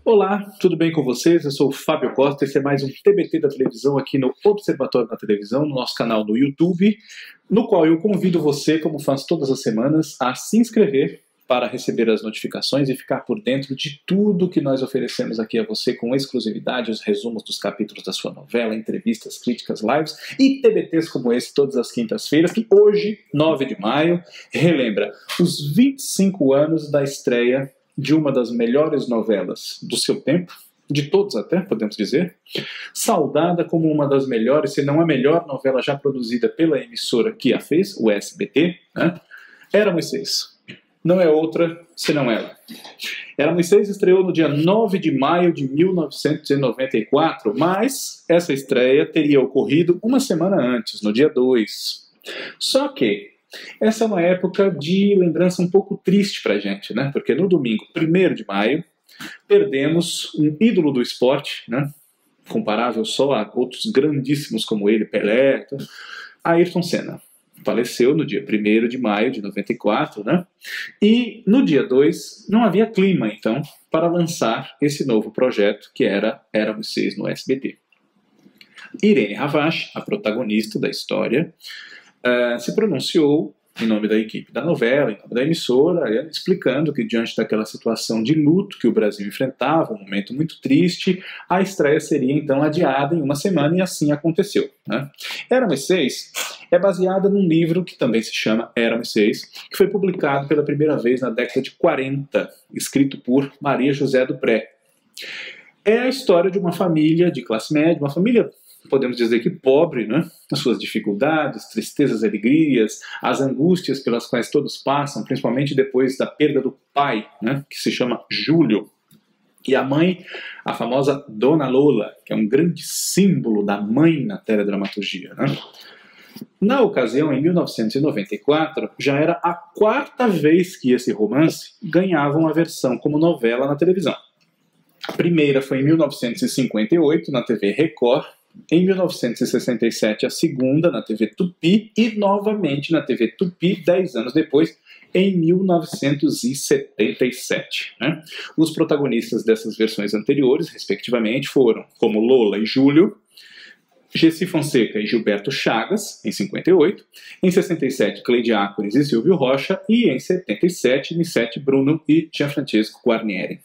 Olá, tudo bem com vocês? Eu sou o Fábio Costa, esse é mais um TBT da televisão aqui no Observatório da Televisão, no nosso canal no YouTube, no qual eu convido você, como faço todas as semanas, a se inscrever para receber as notificações e ficar por dentro de tudo que nós oferecemos aqui a você com exclusividade, os resumos dos capítulos da sua novela, entrevistas, críticas, lives e TBTs como esse todas as quintas-feiras, que hoje, 9 de maio, relembra os 25 anos da estreia de uma das melhores novelas do seu tempo, de todos até, podemos dizer, saudada como uma das melhores, se não a melhor novela já produzida pela emissora que a fez, o SBT, né? Éramos Seis. Não é outra senão ela. Éramos Seis estreou no dia 9 de maio de 1994, mas essa estreia teria ocorrido uma semana antes, no dia 2. Só que essa é uma época de lembrança um pouco triste pra gente, né? Porque no domingo, 1º de maio, perdemos um ídolo do esporte, né? Comparável só a outros grandíssimos como ele, Pelé, Ayrton Senna. Faleceu no dia 1º de maio de 94, né? E no dia 2 não havia clima, então, para lançar esse novo projeto que era Éramos Seis no SBT. Irene Ravache, a protagonista da história, se pronunciou em nome da equipe da novela, em nome da emissora, explicando que diante daquela situação de luto que o Brasil enfrentava, um momento muito triste, a estreia seria então adiada em uma semana e assim aconteceu, né? Éramos Seis é baseada num livro que também se chama Éramos Seis, que foi publicado pela primeira vez na década de 40, escrito por Maria José do Pré. É a história de uma família de classe média, uma família, podemos dizer que pobre, né? As suas dificuldades, tristezas, alegrias, as angústias pelas quais todos passam, principalmente depois da perda do pai, né? Que se chama Júlio. E a mãe, a famosa Dona Lola, que é um grande símbolo da mãe na teledramaturgia, né? Na ocasião, em 1994, já era a 4ª vez que esse romance ganhava uma versão como novela na televisão. A primeira foi em 1958, na TV Record, em 1967 a segunda na TV Tupi e novamente na TV Tupi 10 anos depois, em 1977. Né? Os protagonistas dessas versões anteriores, respectivamente, foram como Lola e Júlio, Gessi Fonseca e Gilberto Chagas, em 58, em 67 Cleide Ácores e Silvio Rocha e em 77 Nissete Bruno e Gianfrancesco Guarnieri.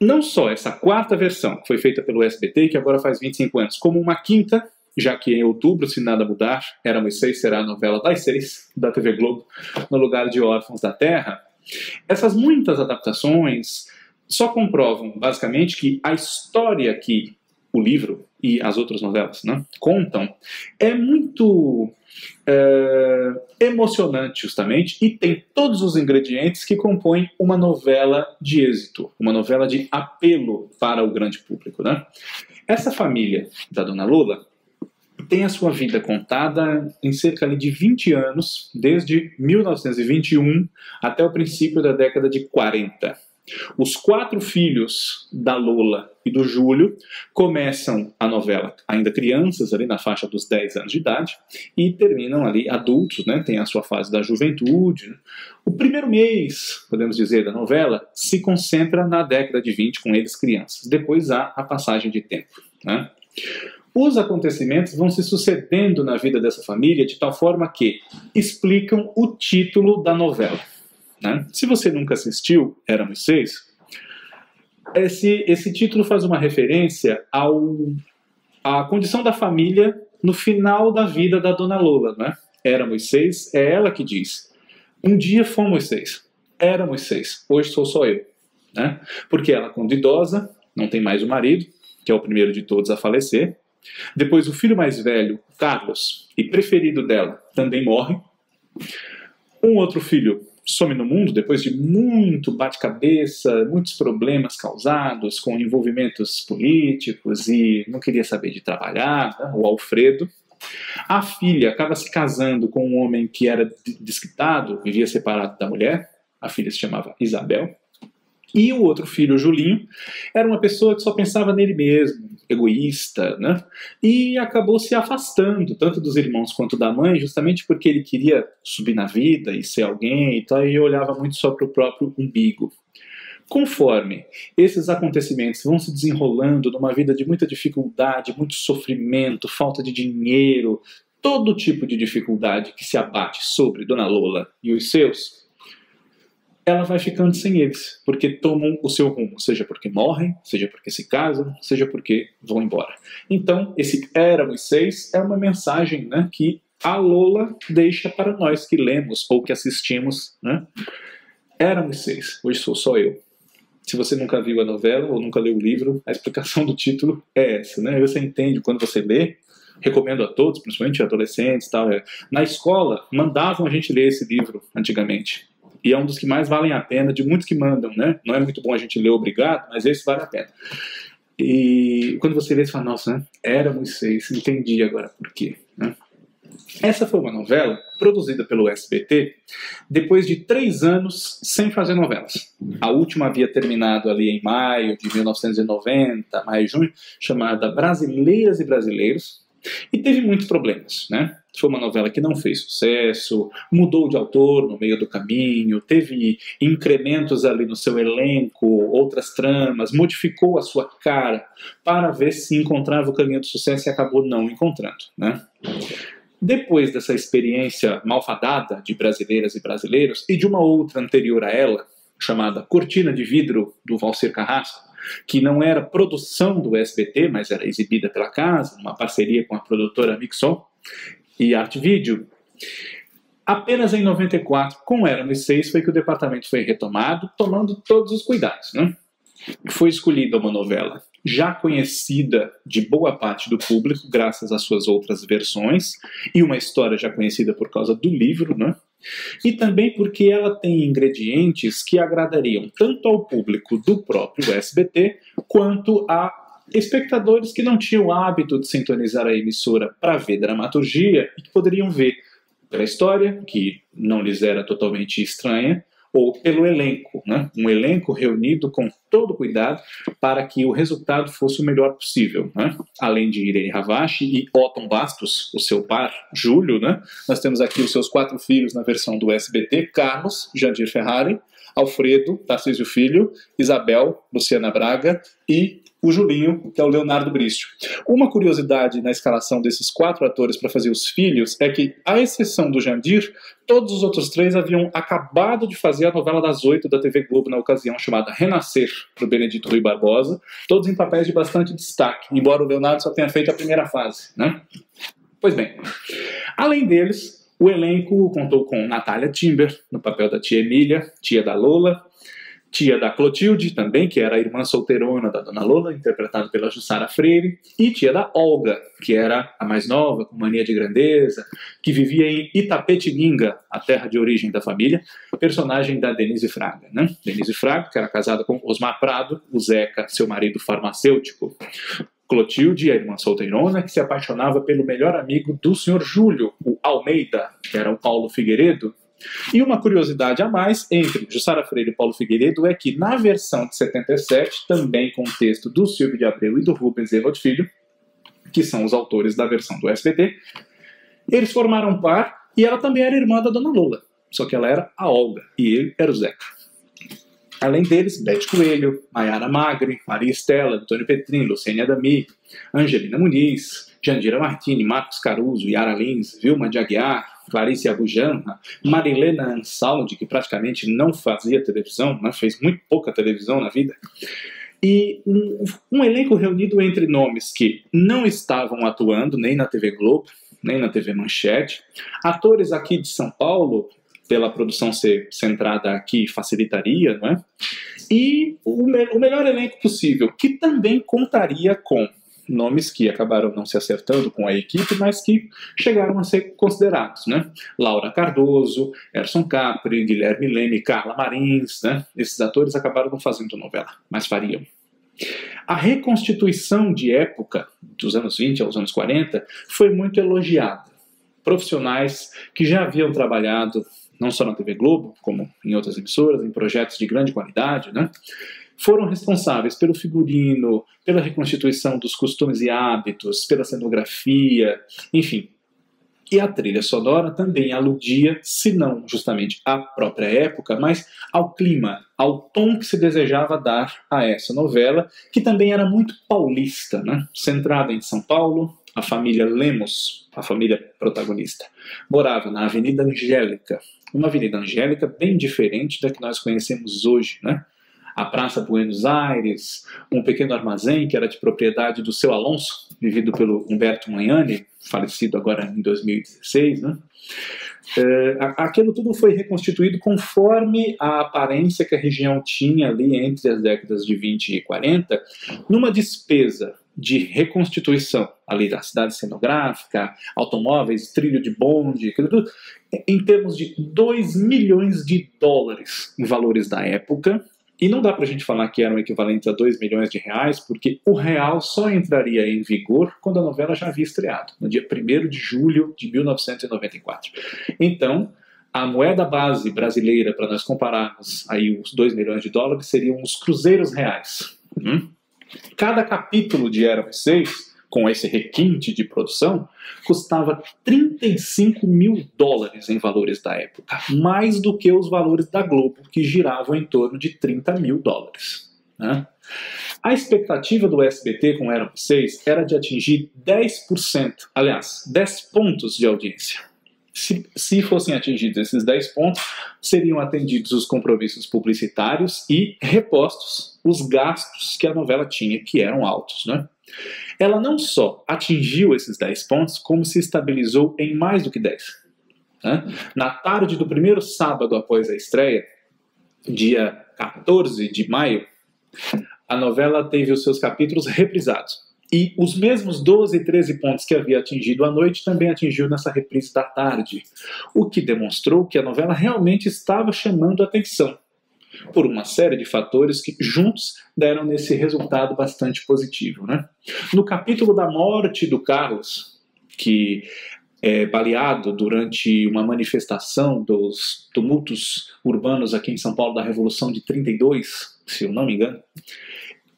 Não só essa 4ª versão, que foi feita pelo SBT, que agora faz 25 anos, como uma 5ª, já que em outubro, se nada mudar, Éramos Seis será a novela das 6 da TV Globo, no lugar de Órfãos da Terra. Essas muitas adaptações só comprovam, basicamente, que a história que o livro e as outras novelas, né, contam é muito emocionante, justamente, e tem todos os ingredientes que compõem uma novela de êxito, uma novela de apelo para o grande público, né? Essa família da Dona Lola tem a sua vida contada em cerca de 20 anos, desde 1921 até o princípio da década de 40. Os 4 filhos da Lola e do Júlio começam a novela ainda crianças, ali na faixa dos 10 anos de idade, e terminam ali adultos, né? Tem a sua fase da juventude. Né? O primeiro mês, podemos dizer, da novela se concentra na década de 20, com eles crianças. Depois há a passagem de tempo. Né? Os acontecimentos vão se sucedendo na vida dessa família de tal forma que explicam o título da novela. Né? Se você nunca assistiu Éramos Seis, esse título faz uma referência à condição da família no final da vida da Dona Lola. Né? Éramos Seis, é ela que diz: um dia fomos 6, éramos 6, hoje sou só eu. Né? Porque ela, quando idosa, não tem mais o marido, que é o primeiro de todos a falecer. Depois o filho mais velho, Carlos, e preferido dela, também morre. Um outro filho some no mundo depois de muito bate-cabeça, muitos problemas causados com envolvimentos políticos e não queria saber de trabalhar, né? O Alfredo. A filha acaba se casando com um homem que era desquitado, vivia separado da mulher. A filha se chamava Isabel. E o outro filho, o Julinho, era uma pessoa que só pensava nele mesmo, egoísta, né? E acabou se afastando, tanto dos irmãos quanto da mãe, justamente porque ele queria subir na vida e ser alguém, então ele olhava muito só para o próprio umbigo. Conforme esses acontecimentos vão se desenrolando numa vida de muita dificuldade, muito sofrimento, falta de dinheiro, todo tipo de dificuldade que se abate sobre Dona Lola e os seus, ela vai ficando sem eles, porque tomam o seu rumo, seja porque morrem, seja porque se casam, seja porque vão embora. Então, esse Éramos Seis é uma mensagem, né, que a Lola deixa para nós que lemos ou que assistimos, né? Éramos seis, hoje sou só eu. Se você nunca viu a novela ou nunca leu o livro, a explicação do título é essa, né? Você entende quando você lê. Recomendo a todos, principalmente adolescentes, tal. Na escola mandavam a gente ler esse livro antigamente. E é um dos que mais valem a pena, de muitos que mandam, né? Não é muito bom a gente ler obrigado, mas esse vale a pena. E quando você lê, você fala, nossa, né? Éramos seis, entendi agora por quê, né? Essa foi uma novela produzida pelo SBT depois de 3 anos sem fazer novelas. A última havia terminado ali em maio de 1990, maio e junho, chamada Brasileiras e Brasileiros, e teve muitos problemas, né? Foi uma novela que não fez sucesso, mudou de autor no meio do caminho, teve incrementos ali no seu elenco, outras tramas, modificou a sua cara para ver se encontrava o caminho do sucesso e acabou não encontrando, né? Depois dessa experiência malfadada de Brasileiras e Brasileiros e de uma outra anterior a ela, chamada Cortina de Vidro, do Valcir Carrasco, que não era produção do SBT, mas era exibida pela casa, uma parceria com a produtora Mixol e Arte Vídeo, apenas em 94, com Éramos Seis, foi que o departamento foi retomado, tomando todos os cuidados, né? Foi escolhida uma novela já conhecida de boa parte do público, graças às suas outras versões, e uma história já conhecida por causa do livro, né? E também porque ela tem ingredientes que agradariam tanto ao público do próprio SBT, quanto a espectadores que não tinham o hábito de sintonizar a emissora para ver dramaturgia e que poderiam ver pela história, que não lhes era totalmente estranha, ou pelo elenco, né? Um elenco reunido com todo cuidado para que o resultado fosse o melhor possível, né? Além de Irene Ravache e Otton Bastos, o seu par, Júlio, né? Nós temos aqui os seus 4 filhos na versão do SBT, Carlos, Jandir Ferrari, Alfredo, Tarcísio Filho, Isabel, Luciana Braga e o Julinho, que é o Leonardo Brístio. Uma curiosidade na escalação desses 4 atores para fazer os filhos é que, à exceção do Jandir, todos os outros 3 haviam acabado de fazer a novela das 8 da TV Globo na ocasião, chamada Renascer, para o Benedito Rui Barbosa, todos em papéis de bastante destaque, embora o Leonardo só tenha feito a primeira fase, né? Pois bem, além deles, o elenco contou com Natália Timber, no papel da tia Emília, tia da Lola, tia da Clotilde também, que era a irmã solteirona da Dona Lola, interpretada pela Jussara Freire, e tia da Olga, que era a mais nova, com mania de grandeza, que vivia em Itapetininga, a terra de origem da família, personagem da Denise Fraga, né? Denise Fraga, que era casada com Osmar Prado, o Zeca, seu marido farmacêutico. Clotilde, a irmã solteirona, que se apaixonava pelo melhor amigo do Sr. Júlio, o Almeida, que era o Paulo Figueiredo. E uma curiosidade a mais entre Jussara Freire e Paulo Figueiredo é que, na versão de 77, também com o texto do Silvio de Abreu e do Rubens Evald Filho, que são os autores da versão do SBT, eles formaram um par e ela também era irmã da Dona Lola, só que ela era a Olga e ele era o Zeca. Além deles, Bete Coelho, Maiara Magri, Maria Estela, Antônio Petrin, Lucênia Adami, Angelina Muniz, Jandira Martini, Marcos Caruso, Yara Lins, Vilma de Aguiar, Clarice Abujanra, Marilena Ansaldi, que praticamente não fazia televisão, né, fez muito pouca televisão na vida, e um elenco reunido entre nomes que não estavam atuando nem na TV Globo, nem na TV Manchete, atores aqui de São Paulo, pela produção ser centrada aqui, facilitaria, não é? E o melhor elenco possível, que também contaria com nomes que acabaram não se acertando com a equipe, mas que chegaram a ser considerados, né? Laura Cardoso, Erson Capri, Guilherme Leme, Carla Marins, né? Esses atores acabaram não fazendo novela, mas fariam. A reconstituição de época, dos anos 20 aos anos 40, foi muito elogiada. Profissionais que já haviam trabalhado não só na TV Globo, como em outras emissoras, em projetos de grande qualidade, né? Foram responsáveis pelo figurino, pela reconstituição dos costumes e hábitos, pela cenografia, enfim. E a trilha sonora também aludia, se não justamente à própria época, mas ao clima, ao tom que se desejava dar a essa novela, que também era muito paulista, né? Centrada em São Paulo. A família Lemos, a família protagonista, morava na Avenida Angélica, uma Avenida Angélica bem diferente da que nós conhecemos hoje, né? A Praça Buenos Aires, um pequeno armazém que era de propriedade do seu Alonso, vivido pelo Humberto Magnani, falecido agora em 2016, né? Aquilo tudo foi reconstituído conforme a aparência que a região tinha ali entre as décadas de 20 e 40, numa despesa de reconstituição ali da cidade cenográfica, automóveis, trilho de bonde, tudo, em termos de 2 milhões de dólares em valores da época. E não dá para a gente falar que eram equivalentes a 2 milhões de reais, porque o real só entraria em vigor quando a novela já havia estreado, no dia 1º de julho de 1994. Então, a moeda base brasileira, para nós compararmos aí os 2 milhões de dólares, seriam os cruzeiros reais. Cada capítulo de Éramos Seis, com esse requinte de produção, custava 35 mil dólares em valores da época, mais do que os valores da Globo, que giravam em torno de 30 mil dólares. Né? A expectativa do SBT com Éramos Seis era de atingir 10%, aliás, 10 pontos de audiência. Se fossem atingidos esses 10 pontos, seriam atendidos os compromissos publicitários e repostos os gastos que a novela tinha, que eram altos, né? Ela não só atingiu esses 10 pontos, como se estabilizou em mais do que 10. Né? Na tarde do primeiro sábado após a estreia, dia 14 de maio, a novela teve os seus capítulos reprisados. E os mesmos 12 e 13 pontos que havia atingido à noite também atingiu nessa reprise da tarde, o que demonstrou que a novela realmente estava chamando a atenção, por uma série de fatores que juntos deram nesse resultado bastante positivo. Né? No capítulo da morte do Carlos, que é baleado durante uma manifestação dos tumultos urbanos aqui em São Paulo da Revolução de 32, se eu não me engano,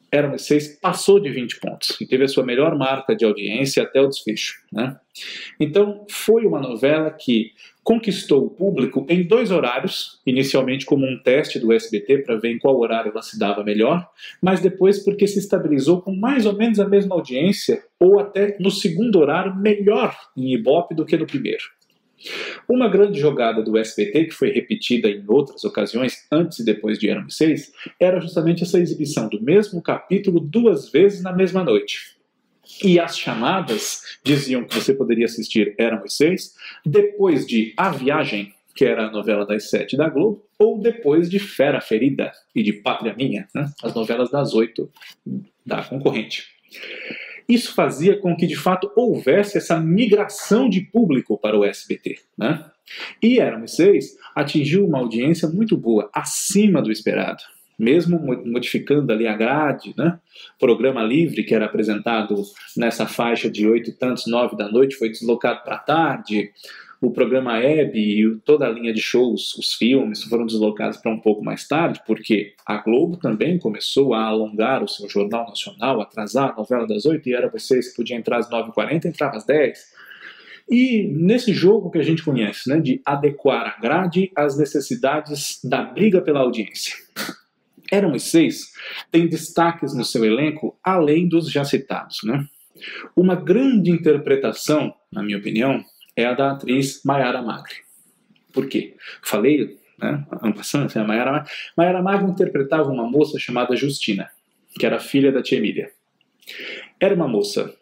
Éramos Seis passou de 20 pontos e teve a sua melhor marca de audiência até o desfecho. Né? Então, foi uma novela que conquistou o público em 2 horários, inicialmente como um teste do SBT para ver em qual horário ela se dava melhor, mas depois porque se estabilizou com mais ou menos a mesma audiência, ou até no segundo horário melhor em Ibope do que no primeiro. Uma grande jogada do SBT, que foi repetida em outras ocasiões, antes e depois de Éramos Seis, era justamente essa exibição do mesmo capítulo 2 vezes na mesma noite. E as chamadas diziam que você poderia assistir Éramos Seis depois de A Viagem, que era a novela das 7 da Globo, ou depois de Fera Ferida e de Pátria Minha, né? As novelas das 8 da concorrente. Isso fazia com que, de fato, houvesse essa migração de público para o SBT. Né? E Éramos Seis atingiu uma audiência muito boa, acima do esperado. Mesmo modificando ali a grade, né? Programa Livre, que era apresentado nessa faixa de 8 e tantos, 9 da noite, foi deslocado para a tarde. O programa Hebe e toda a linha de shows, os filmes, foram deslocados para um pouco mais tarde, porque a Globo também começou a alongar o seu Jornal Nacional, atrasar a novela das 8, e Éramos Seis que podia entrar às 9h40, entrava às 10. E nesse jogo que a gente conhece, né, de adequar a grade às necessidades da briga pela audiência. Éramos Seis tem destaques no seu elenco, além dos já citados. Né? Uma grande interpretação, na minha opinião, é a da atriz Maiara Magri. Por quê? Falei, né, a Maiara Magri interpretava uma moça chamada Justina, que era filha da tia Emília. Era uma moça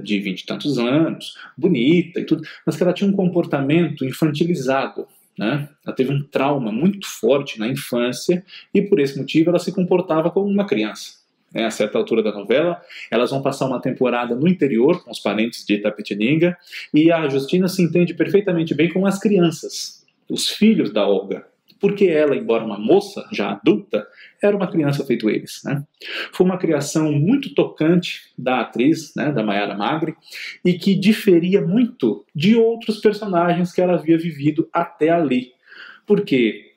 de 20 e tantos anos, bonita e tudo, mas que ela tinha um comportamento infantilizado. Né? Ela teve um trauma muito forte na infância e por esse motivo ela se comportava como uma criança. A certa altura da novela, elas vão passar uma temporada no interior com os parentes de Itapetininga e a Justina se entende perfeitamente bem com as crianças, os filhos da Olga, porque ela, embora uma moça já adulta, era uma criança feito eles. Né? Foi uma criação muito tocante da atriz, né, da Maiara Magri, e que diferia muito de outros personagens que ela havia vivido até ali, porque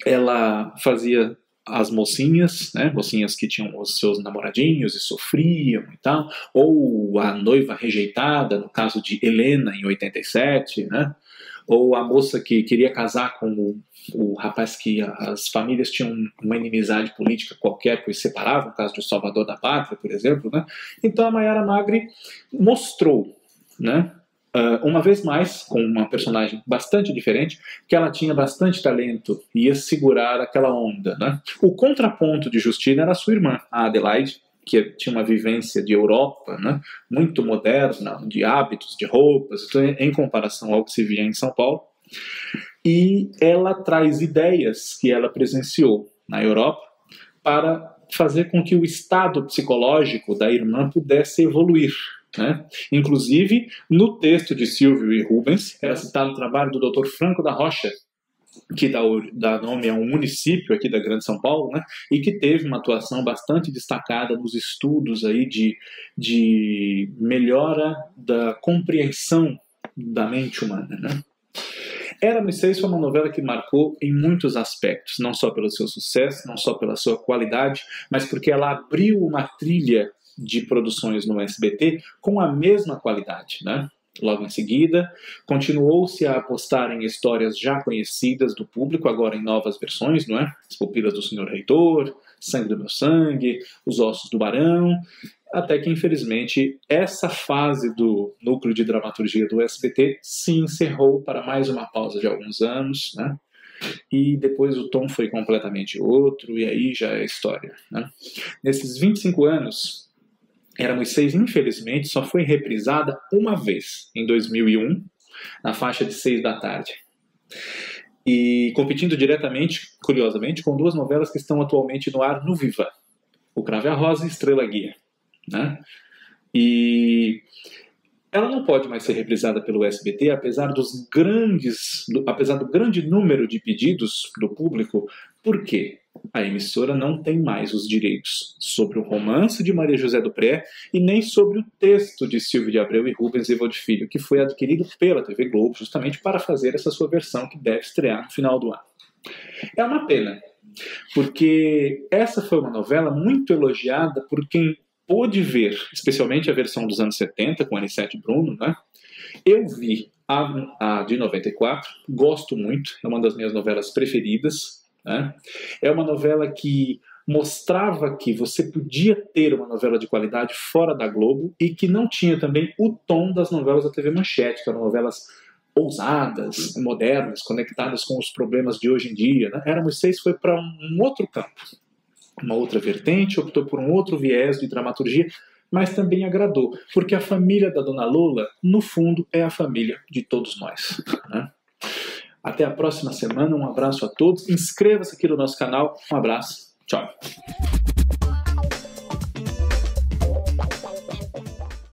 ela fazia as mocinhas, né, mocinhas que tinham os seus namoradinhos e sofriam e tal, ou a noiva rejeitada, no caso de Helena em 87, né, ou a moça que queria casar com o rapaz que as famílias tinham uma inimizade política qualquer que os separava, no caso de Salvador da Pátria, por exemplo, né. Então a Maiara Magri mostrou, né, uma vez mais, com uma personagem bastante diferente, que ela tinha bastante talento e ia segurar aquela onda, né? O contraponto de Justina era a sua irmã, a Adelaide, que tinha uma vivência de Europa, né, muito moderna, de hábitos, de roupas, em comparação ao que se via em São Paulo. E ela traz ideias que ela presenciou na Europa para fazer com que o estado psicológico da irmã pudesse evoluir, né? Inclusive, no texto de Silvio e Rubens, era citado o trabalho do Dr. Franco da Rocha, que dá nome a um município aqui da Grande São Paulo, né? E que teve uma atuação bastante destacada nos estudos aí de melhora da compreensão da mente humana, né? Éramos Seis foi uma novela que marcou em muitos aspectos, não só pelo seu sucesso, não só pela sua qualidade, mas porque ela abriu uma trilha de produções no SBT com a mesma qualidade, né? Logo em seguida, continuou-se a apostar em histórias já conhecidas do público, agora em novas versões, não é? As Pupilas do Senhor Reitor, Sangue do Meu Sangue, Os Ossos do Barão, até que, infelizmente, essa fase do núcleo de dramaturgia do SBT se encerrou para mais uma pausa de alguns anos, né? E depois o tom foi completamente outro, e aí já é história, né? Nesses 25 anos, Éramos Seis, infelizmente, só foi reprisada uma vez, em 2001, na faixa de 6 da tarde. E competindo diretamente, curiosamente, com duas novelas que estão atualmente no ar no Viva, O Cravo e a Rosa e Estrela Guia, né? E ela não pode mais ser reprisada pelo SBT, apesar do grande número de pedidos do público. Por quê? A emissora não tem mais os direitos sobre o romance de Maria José do Pré e nem sobre o texto de Silvio de Abreu e Rubens Evaldo Filho, que foi adquirido pela TV Globo justamente para fazer essa sua versão que deve estrear no final do ano. É uma pena, porque essa foi uma novela muito elogiada por quem pôde ver, especialmente a versão dos anos 70, com Anissete Bruno, né? Eu vi a de 94, gosto muito, é uma das minhas novelas preferidas, né? É uma novela que mostrava que você podia ter uma novela de qualidade fora da Globo e que não tinha também o tom das novelas da TV Manchete, que eram novelas ousadas, modernas, conectadas com os problemas de hoje em dia, né? Éramos Seis foi para um outro campo, uma outra vertente, optou por um outro viés de dramaturgia, mas também agradou, porque a família da Dona Lola, no fundo, é a família de todos nós, né? Até a próxima semana, um abraço a todos, inscreva-se aqui no nosso canal, um abraço, tchau!